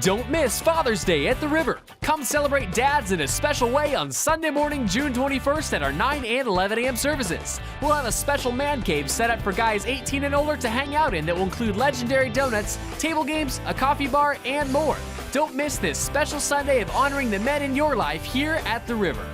Don't miss Father's Day at the River. Come celebrate dads in a special way on Sunday morning, June 21st at our 9 and 11 a.m. services. We'll have a special man cave set up for guys 18 and older to hang out in that will include legendary donuts, table games, a coffee bar, and more. Don't miss this special Sunday of honoring the men in your life here at the River.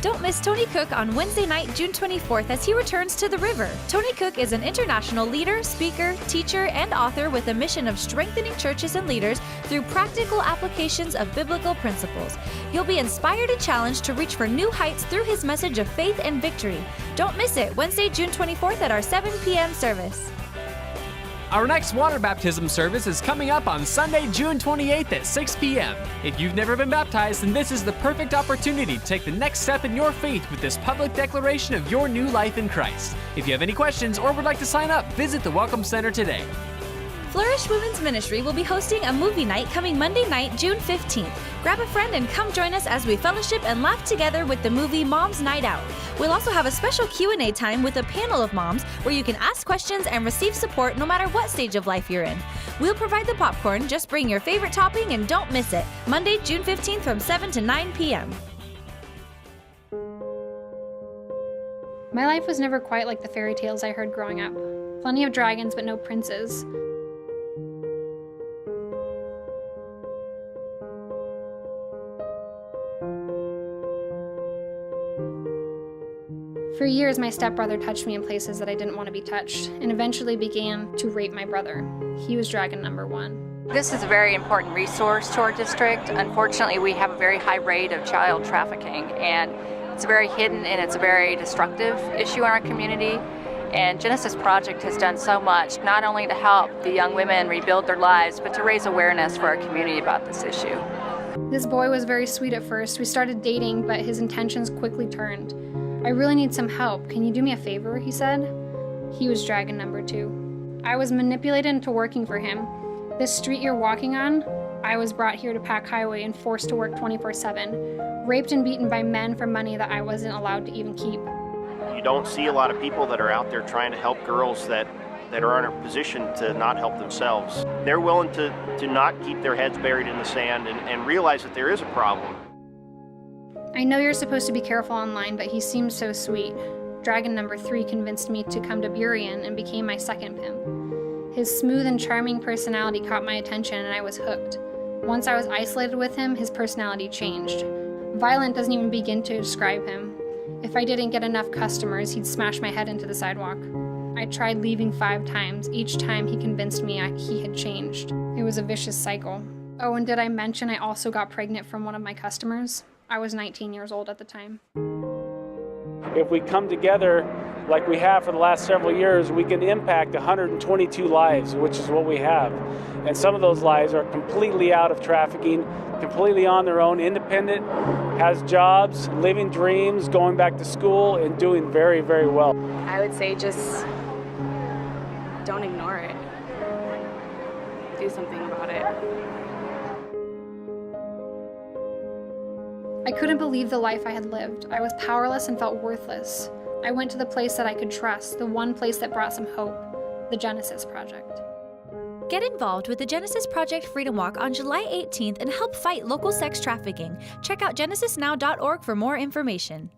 Don't miss Tony Cook on Wednesday night, June 24th, as he returns to the River. Tony Cook is an international leader, speaker, teacher, and author with a mission of strengthening churches and leaders through practical applications of biblical principles. You'll be inspired and challenged to reach for new heights through his message of faith and victory. Don't miss it, Wednesday, June 24th at our 7 p.m. service. Our next water baptism service is coming up on Sunday, June 28th at 6 p.m. If you've never been baptized, then this is the perfect opportunity to take the next step in your faith with this public declaration of your new life in Christ. If you have any questions or would like to sign up, visit the Welcome Center today. Flourish Women's Ministry will be hosting a movie night coming Monday night, June 15th. Grab a friend and come join us as we fellowship and laugh together with the movie Mom's Night Out. We'll also have a special Q&A time with a panel of moms where you can ask questions and receive support no matter what stage of life you're in. We'll provide the popcorn, just bring your favorite topping and don't miss it. Monday, June 15th from 7 to 9 p.m. My life was never quite like the fairy tales I heard growing up. Plenty of dragons, but no princes. For years, my stepbrother touched me in places that I didn't want to be touched, and eventually began to rape my brother. He was dragon number 1. This is a very important resource to our district. Unfortunately, we have a very high rate of child trafficking, and it's very hidden and it's a very destructive issue in our community. And Genesis Project has done so much, not only to help the young women rebuild their lives, but to raise awareness for our community about this issue. This boy was very sweet at first. We started dating, but his intentions quickly turned. "I really need some help. Can you do me a favor?" he said. He was dragon number 2. I was manipulated into working for him. This street you're walking on, I was brought here to Pack Highway and forced to work 24/7, raped and beaten by men for money that I wasn't allowed to even keep. You don't see a lot of people that are out there trying to help girls that are in a position to not help themselves. They're willing to not keep their heads buried in the sand and realize that there is a problem. I know you're supposed to be careful online, but he seems so sweet. Dragon number 3 convinced me to come to Burien and became my second pimp. His smooth and charming personality caught my attention and I was hooked. Once I was isolated with him, his personality changed. Violent doesn't even begin to describe him. If I didn't get enough customers, he'd smash my head into the sidewalk. I tried leaving 5 times. Each time he convinced me he had changed. It was a vicious cycle. Oh, and did I mention I also got pregnant from one of my customers? I was 19 years old at the time. If we come together like we have for the last several years, we can impact 122 lives, which is what we have. And some of those lives are completely out of trafficking, completely on their own, independent, has jobs, living dreams, going back to school, and doing very, very well. I would say just don't ignore it. Do something about it. I couldn't believe the life I had lived. I was powerless and felt worthless. I went to the place that I could trust, the one place that brought some hope, the Genesis Project. Get involved with the Genesis Project Freedom Walk on July 18th and help fight local sex trafficking. Check out genesisnow.org for more information.